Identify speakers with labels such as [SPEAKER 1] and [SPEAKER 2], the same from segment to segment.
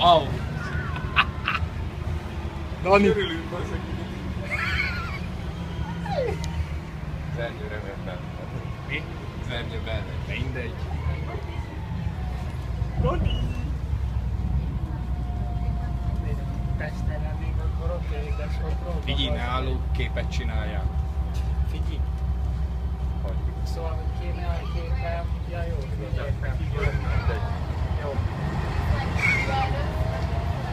[SPEAKER 1] Au!
[SPEAKER 2] Dani!
[SPEAKER 1] Örülünk, bazzeg. Zernyőre vettem.
[SPEAKER 2] Mi?
[SPEAKER 1] Zernyőben.
[SPEAKER 2] Mindegy.
[SPEAKER 3] Dani! Pesten még akkor ott édes ott.
[SPEAKER 2] Figyelj, ne álló képet csináljál.
[SPEAKER 3] Figyelj! Szóval, hogy kéne a képen, ja jó, jó.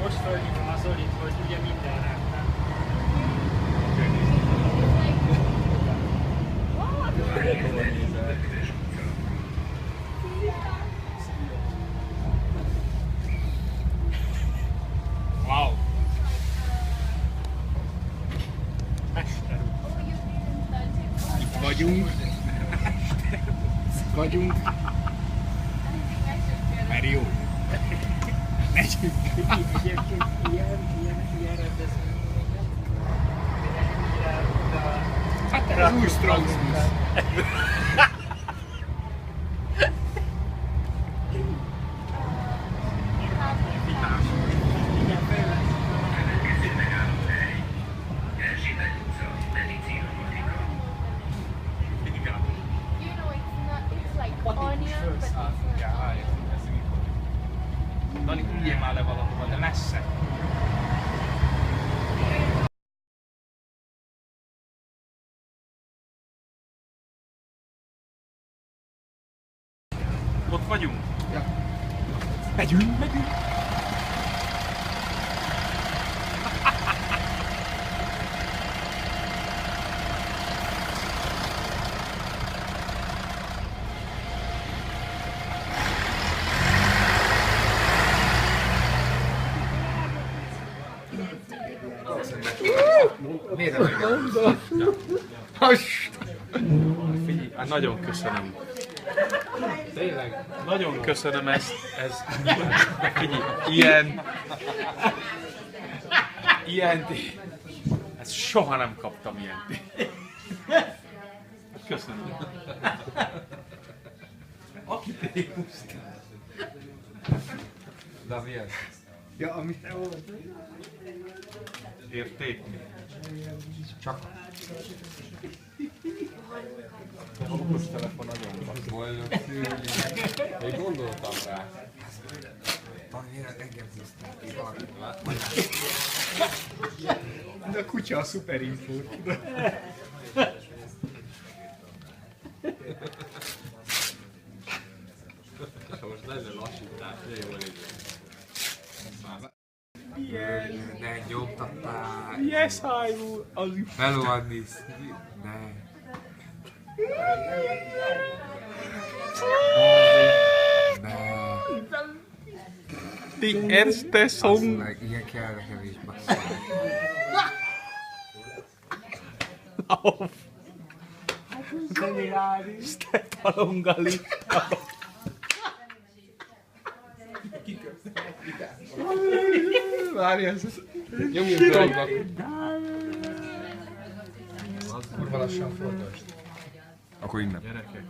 [SPEAKER 3] Most fölhívom az Zolit, hogy ugye minden rendben.
[SPEAKER 2] Wow!
[SPEAKER 3] Mester.
[SPEAKER 2] Itt vagyunk. Itt vagyunk. Mert jó. Megyünk.
[SPEAKER 3] Egyébként ilyen rendezvényeken.
[SPEAKER 2] Hát ez új Strauss-Busz. Dani, üljél már le valahova, de messze. Ott vagyunk? Ja. Megyünk. Figyelj, hát nagyon köszönöm. Tényleg, nagyon köszönöm ezt. Figyelj, ezt soha nem kaptam ilyent. Köszönöm. Akitériumzt.
[SPEAKER 1] De milyen?
[SPEAKER 2] Ja, ami te volt.
[SPEAKER 1] Érték?
[SPEAKER 2] Csak.
[SPEAKER 1] A okostelefon nagyon basz. Boldog szülni. Én gondoltam rá. Engem húztam ki valami.
[SPEAKER 2] De a kutya a szuperinfót.
[SPEAKER 1] Most legyen lassítás, de jó legyen.
[SPEAKER 4] Ne nyomtattál!
[SPEAKER 2] Yes, I will. Az
[SPEAKER 4] Hello, Anis! Ne! Ne!
[SPEAKER 2] Die erste Song.
[SPEAKER 4] Meg, ilyen kell nekem is, basszol.
[SPEAKER 2] Lauf. Stetalongali. Várj,
[SPEAKER 1] Nyomjunk rajta. Kurva lassan fordulst.
[SPEAKER 4] Akkor innen.
[SPEAKER 1] Gyerekek.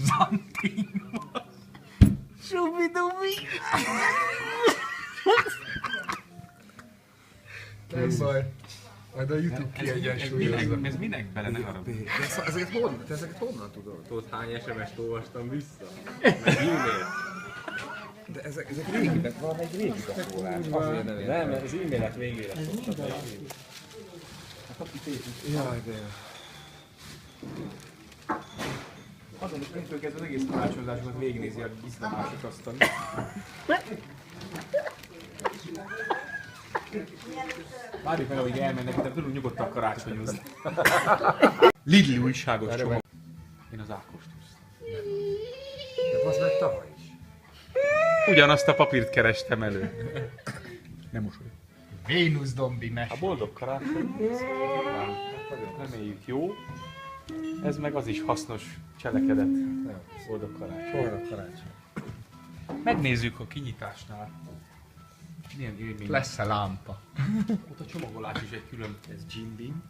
[SPEAKER 2] Zantin.
[SPEAKER 3] Subidubi!
[SPEAKER 1] Nem baj. Majd a YouTube kiegyensúlyozza.
[SPEAKER 2] Ez minek bele, ne haragudj.
[SPEAKER 1] De ezeket honnan tudod? Tudod, hány SMS-t olvastam vissza? Meg e-mail.
[SPEAKER 4] De ezek régi, van egy régi beszólás. Azért nem
[SPEAKER 1] Nem, mert az e-mailet végére szoktam.
[SPEAKER 4] Jaj, de jó.
[SPEAKER 1] Azon is mindtől kezdve az egész tanácsozásokat végignézi a Gizda másik asztal. Várjuk meg, amíg elmennek, de tudunk nyugodtan karácsonyozni.
[SPEAKER 2] Lidl újságos csomag. Én az Ákost húztam.
[SPEAKER 4] De az meg tavaly is.
[SPEAKER 2] Ugyanazt a papírt kerestem elő. Nem mosoly.
[SPEAKER 3] Vénusz dombi mes.
[SPEAKER 2] A boldog karácsony. Reméljük jó. Ez meg az is hasznos cselekedet. Boldog karácsony.
[SPEAKER 1] Boldog karácsony.
[SPEAKER 2] Megnézzük a kinyitásnál. Milyen élmény.
[SPEAKER 3] Lesz-e lámpa?
[SPEAKER 2] Ott a csomagolás is egy külön. Ez Jim Beam.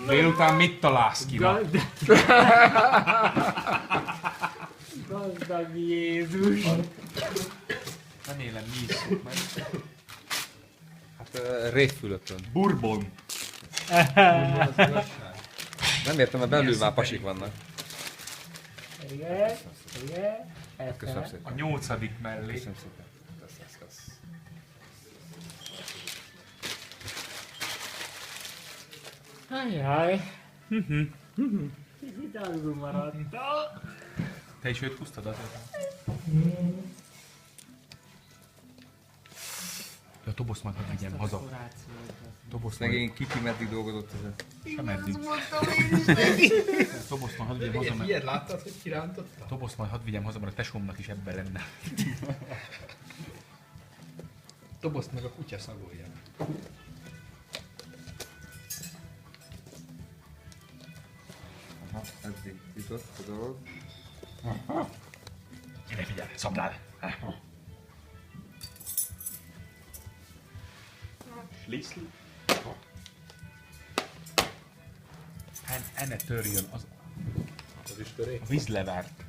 [SPEAKER 2] Délután mit találsz ki?
[SPEAKER 3] Gazdag Jézus!
[SPEAKER 2] Remélem mi isszuk meg.
[SPEAKER 4] Hát rétfülökön.
[SPEAKER 2] Bourbon.
[SPEAKER 4] Nem értem, mert belül már pasik vannak.
[SPEAKER 3] Igen, igen.
[SPEAKER 4] Köszönöm
[SPEAKER 2] A
[SPEAKER 4] szépen.
[SPEAKER 2] 8. mellé.
[SPEAKER 4] Köszönöm szépen. Kösz.
[SPEAKER 3] Ajjaj. Kicsit alul maradtam.
[SPEAKER 2] Te is őt húztad azért? Ja, Tobosz majd hadd vigyem haza. Tobosz majd,
[SPEAKER 4] Szegény Kiki meddig dolgozott ezen?
[SPEAKER 2] sem eddig. Tobosz majd hadd vigyem haza, mert...
[SPEAKER 1] Ilyet láttad, hogy kirántotta?
[SPEAKER 2] Tobosz majd hadd vigyem haza, mert a tesómnak is ebben lenne.
[SPEAKER 1] Doboszt meg a kutya szagolja.
[SPEAKER 4] Aha, eddig jutott a dolog.
[SPEAKER 2] Gyere, figyelj, szabdál! Schlitzli? Enne törjön az
[SPEAKER 1] Az is töré.
[SPEAKER 2] a vízlevert.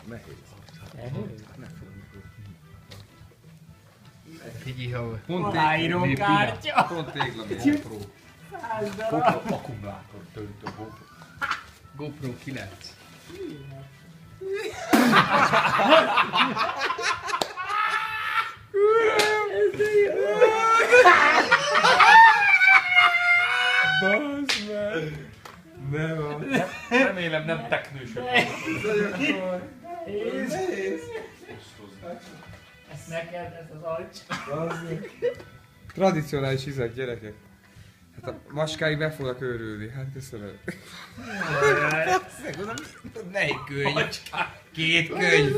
[SPEAKER 4] Nehéz.
[SPEAKER 1] Figyelj, ha
[SPEAKER 3] Aláírom kártya!
[SPEAKER 4] Pont tégla még. Pro.
[SPEAKER 2] Akkumulátor töltő GoPro.
[SPEAKER 1] GoPro 9.
[SPEAKER 2] Remélem nem teknősök.
[SPEAKER 3] Ez neked, ez az alcs.
[SPEAKER 4] Tradicionális izek, gyerekek. Hát a maskáig meg fognak őrülni. Hát köszönöm.
[SPEAKER 1] Melyik könyv?
[SPEAKER 4] 2 könyv.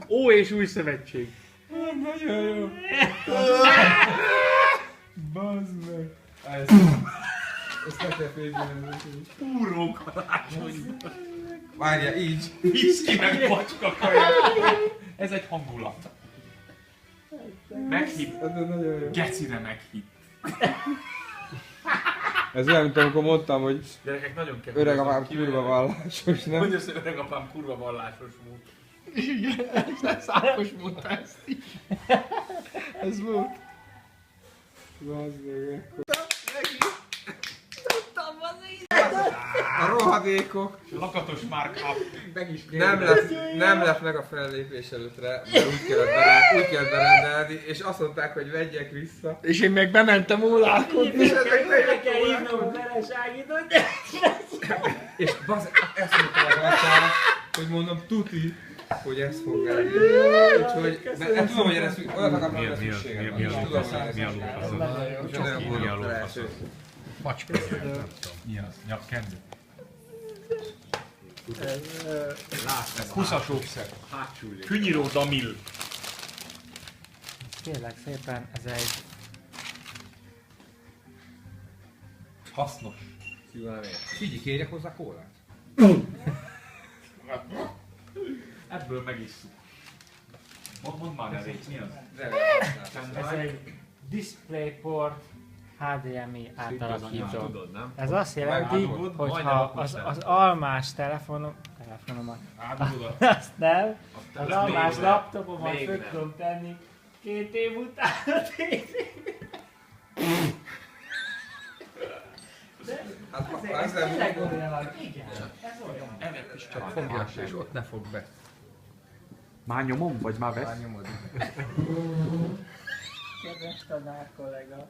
[SPEAKER 2] Ó és új szövetség.
[SPEAKER 4] Nagyon jó. Bazd meg. Ezt meg kell fényelni.
[SPEAKER 2] Fúrók alásony.
[SPEAKER 4] Várja, így.
[SPEAKER 2] Viszki meg bacska kaja. Ez egy hangulat. Meghitt.
[SPEAKER 4] Ez nagyon jó.
[SPEAKER 2] Gecire meghitt.
[SPEAKER 4] Ez olyan, mint amikor mondtam, hogy
[SPEAKER 2] Gyerekek, nagyon kemény.
[SPEAKER 4] öreg apám kurva vallásos, nem?
[SPEAKER 2] Hogy az öreg apám kurva vallásos volt.
[SPEAKER 1] Szákos mondta ezt is.
[SPEAKER 4] Ez volt. Bazd meg. A rohadékok
[SPEAKER 2] Lakatos markup.
[SPEAKER 1] Meg is
[SPEAKER 4] nem lett meg a fellépés előttre, mert úgy kellett berendelni, és azt mondták, hogy vegyek vissza.
[SPEAKER 1] És én meg bementem ólálkodni.
[SPEAKER 3] Meg kell hívnom a feleságítót.
[SPEAKER 4] És bazd, ezt mondtam az arcára, hogy mondom tuti, hogy ez fog elérni. Úgyhogy, mert tudom, hogy erre olyat akartam, hogy ez szükségem van. És tudom, hogy ez szükségem van. Úgyhogy nagyon boldog az első.
[SPEAKER 1] Macska.
[SPEAKER 2] Mi az? Nyakkendő?
[SPEAKER 1] Látsz,
[SPEAKER 2] Kuszas ókszer. Künyiró damil.
[SPEAKER 3] Kérlek szépen, ez egy...
[SPEAKER 2] Hasznos.
[SPEAKER 4] Figyelj, kérjek hozzá kólát?
[SPEAKER 2] Ebből megisszuk. Mondd már nevét, mi az?
[SPEAKER 3] Ez egy DisplayPort HDMI átalakító.
[SPEAKER 1] tudod, nem?
[SPEAKER 3] Ez azt jelenti, hogy ha az almás telefonomat,
[SPEAKER 2] Átudod.
[SPEAKER 3] azt nem, az almás
[SPEAKER 1] még
[SPEAKER 3] laptopomat
[SPEAKER 1] még
[SPEAKER 3] föl
[SPEAKER 1] nem.
[SPEAKER 3] tudom tenni 2 év után a tévébe.
[SPEAKER 4] Hát
[SPEAKER 3] Ez
[SPEAKER 4] ezzel
[SPEAKER 3] tényleg olyan, igen, ez olyan.
[SPEAKER 2] Ennek is
[SPEAKER 1] Csak fogja, és ott ne fog be.
[SPEAKER 2] Már nyomom, vagy már vesz?
[SPEAKER 4] már nyomod.
[SPEAKER 3] Kedves tanár kollega,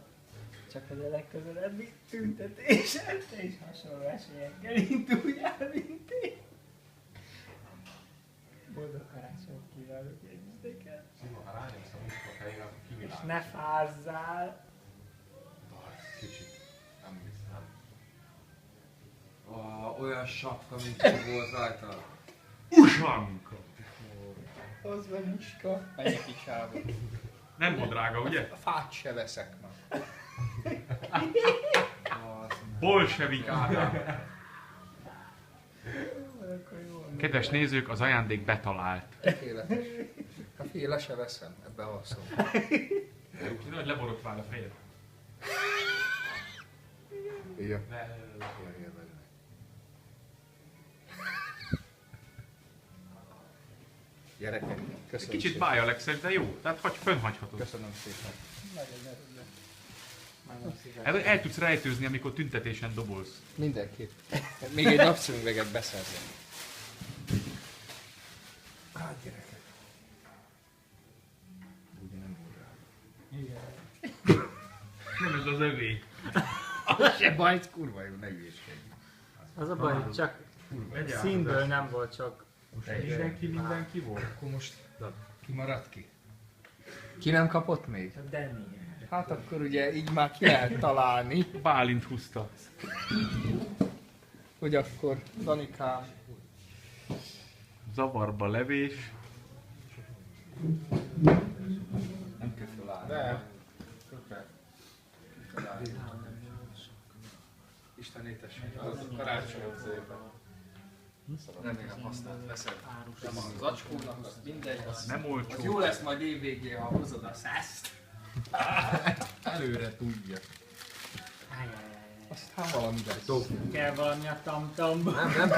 [SPEAKER 3] csak hogy a legközelebbi tüntetésen te is hasonló esélyekkel induljál, mint én. Boldog karácsonyt kívánok együtteket,
[SPEAKER 2] Ha rányomsz a muszka fejre, akkor
[SPEAKER 3] és
[SPEAKER 2] kivilág.
[SPEAKER 3] ne fázzál.
[SPEAKER 2] Kicsit. Nem viszem.
[SPEAKER 4] Olyan sapka, mint volt rajta.
[SPEAKER 2] Usanka!
[SPEAKER 1] Az meg muska. Megyek is sába.
[SPEAKER 2] Nem volt drága, ugye?
[SPEAKER 1] A fát se veszek már.
[SPEAKER 2] Bolsevik Ádám. Kedves nézők, az ajándék betalált.
[SPEAKER 1] Tökéletes.
[SPEAKER 4] Hát figyelj, le se veszem, ebbe alszom.
[SPEAKER 2] Hogy leborotvál a fejed.
[SPEAKER 4] Ja. Gyerekek, köszönöm
[SPEAKER 2] Kicsit
[SPEAKER 4] szépen.
[SPEAKER 2] bájalexes, de jó. Tehát fönnhagyhatod.
[SPEAKER 4] Köszönöm szépen.
[SPEAKER 3] Nagyon örülök. Nagyon szívesen.
[SPEAKER 2] El tudsz rejtőzni, amikor tüntetésen dobolsz.
[SPEAKER 4] Mindenképp. Még egy napszemüveget beszerzem. Hát gyerekek. Ugye nem volt rá.
[SPEAKER 3] Igen.
[SPEAKER 2] Nem ez az övé.
[SPEAKER 4] Az se baj, ez kurva jó, ne ügyéskedj.
[SPEAKER 3] Az a baj, hogy csak színből nem volt csak.
[SPEAKER 2] Mindenki volt.
[SPEAKER 4] Akkor most ki maradt ki? Ki nem kapott még?
[SPEAKER 3] Csak Danny.
[SPEAKER 4] Hát akkor ugye így már ki lehet találni,
[SPEAKER 2] Bálint húzta.
[SPEAKER 4] hogy akkor Danikám.
[SPEAKER 2] Zavarba levés.
[SPEAKER 4] Nem kell felállni. De. Isten étessék, az karácsonyot szépen. Remélem használt veszed. Nem az acskónak, az mindegy. Az,
[SPEAKER 2] Nem
[SPEAKER 4] az
[SPEAKER 2] olcsó.
[SPEAKER 4] jó lesz majd évvégén, ha hozod a szászt. Előre tudja. Aztán valami lesz.
[SPEAKER 3] Kell valami a tamtamba.
[SPEAKER 4] Nem.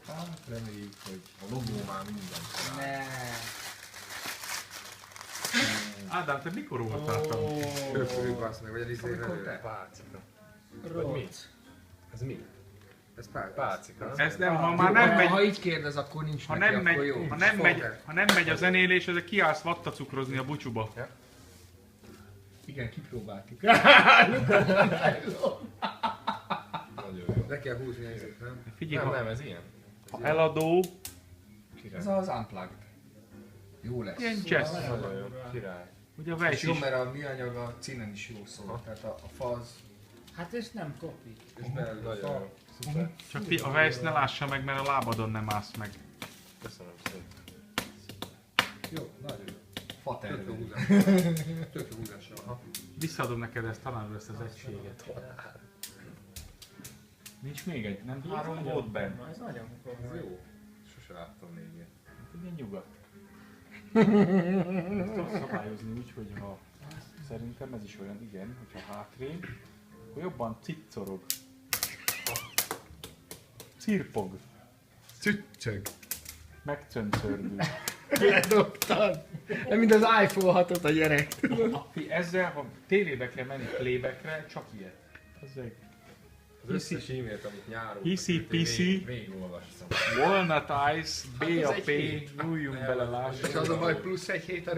[SPEAKER 4] Hát reméljük, hogy a logó már minden.
[SPEAKER 3] Ne.
[SPEAKER 2] Ádám, te mikor voltál tam?
[SPEAKER 4] Köpő, bassz meg, vagy a izével.
[SPEAKER 5] Pálcika.
[SPEAKER 3] Róc.
[SPEAKER 5] Ez mi?
[SPEAKER 4] Ez pár.
[SPEAKER 5] Pálcika.
[SPEAKER 2] Ez nem, ha már nem megy,
[SPEAKER 4] Ha így kérdez, akkor nincs
[SPEAKER 2] ha
[SPEAKER 4] neki,
[SPEAKER 2] nem
[SPEAKER 4] akkor
[SPEAKER 2] megy,
[SPEAKER 4] jó.
[SPEAKER 2] ha nem megy a zenélés, ezek kiállsz vattacukrozni a bucsuba.
[SPEAKER 4] Igen, kipróbáltuk.
[SPEAKER 5] Nagyon jó.
[SPEAKER 4] Le kell húzni ezért, nem?
[SPEAKER 2] Figyelj,
[SPEAKER 5] Nem,
[SPEAKER 2] ha,
[SPEAKER 5] nem, ez ilyen.
[SPEAKER 2] ha eladó,
[SPEAKER 4] Ez az unplugged. Jó lesz.
[SPEAKER 2] ilyen jazz.
[SPEAKER 5] Nagyon jó. Király.
[SPEAKER 2] Ugye a
[SPEAKER 4] És
[SPEAKER 2] Weiss
[SPEAKER 4] jó,
[SPEAKER 2] is.
[SPEAKER 4] mert a műanyag a cínen is jó szól. Tehát a faz
[SPEAKER 3] Hát és nem kopi.
[SPEAKER 4] és belül a
[SPEAKER 5] Nagyon
[SPEAKER 4] fa.
[SPEAKER 5] jó. Szuper.
[SPEAKER 2] Csak a Weiss ne lássa meg, mert a lábadon nem állsz meg.
[SPEAKER 5] Köszönöm szépen.
[SPEAKER 4] Jó, nagyon jó. Fa terve. Tök jó húzással. Aha.
[SPEAKER 2] Visszaadom neked ezt, talán ezt az egységet. Nincs még egy? Nem három volt benne?
[SPEAKER 3] Ez nagyon kopi.
[SPEAKER 5] Ez jó. Sose láttam még ilyet.
[SPEAKER 2] Ilyen nyugat. Ezt tudsz szabályozni úgy, hogy ha szerintem ez is olyan, igen, hogyha hátrébb, akkor jobban ciccorog. Cirpog.
[SPEAKER 5] Csüccsög.
[SPEAKER 2] Megcöncördül.
[SPEAKER 4] Ledobtad. Nem mint az iPhone 6-ot a gyerek.
[SPEAKER 2] Ezzel, ha tévébe kell menni playbackre, csak ilyet. Ezek.
[SPEAKER 5] Az összes e-mailt, amit nyáron
[SPEAKER 2] Hiszi-piszi.
[SPEAKER 5] végigolvastam.
[SPEAKER 2] Walnut Ice, BAP, nyúljunk bele,
[SPEAKER 4] És
[SPEAKER 2] lássuk.
[SPEAKER 4] az a baj, plusz egy hét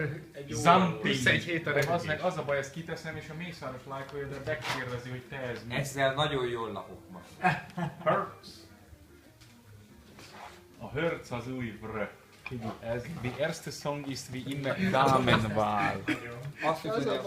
[SPEAKER 2] Zumping.
[SPEAKER 4] Plusz egy hét a
[SPEAKER 2] Az meg az a baj, ezt kiteszem, és a Mészáros lájkolja, de megkérdezi, hogy te ez mi.
[SPEAKER 1] Ezzel nagyon jól lakok ma.
[SPEAKER 2] Hertz. A Hertz az új vr. Ez, die erste Song ist wie immer Damenwahl.
[SPEAKER 1] Azt hiszem, hogy a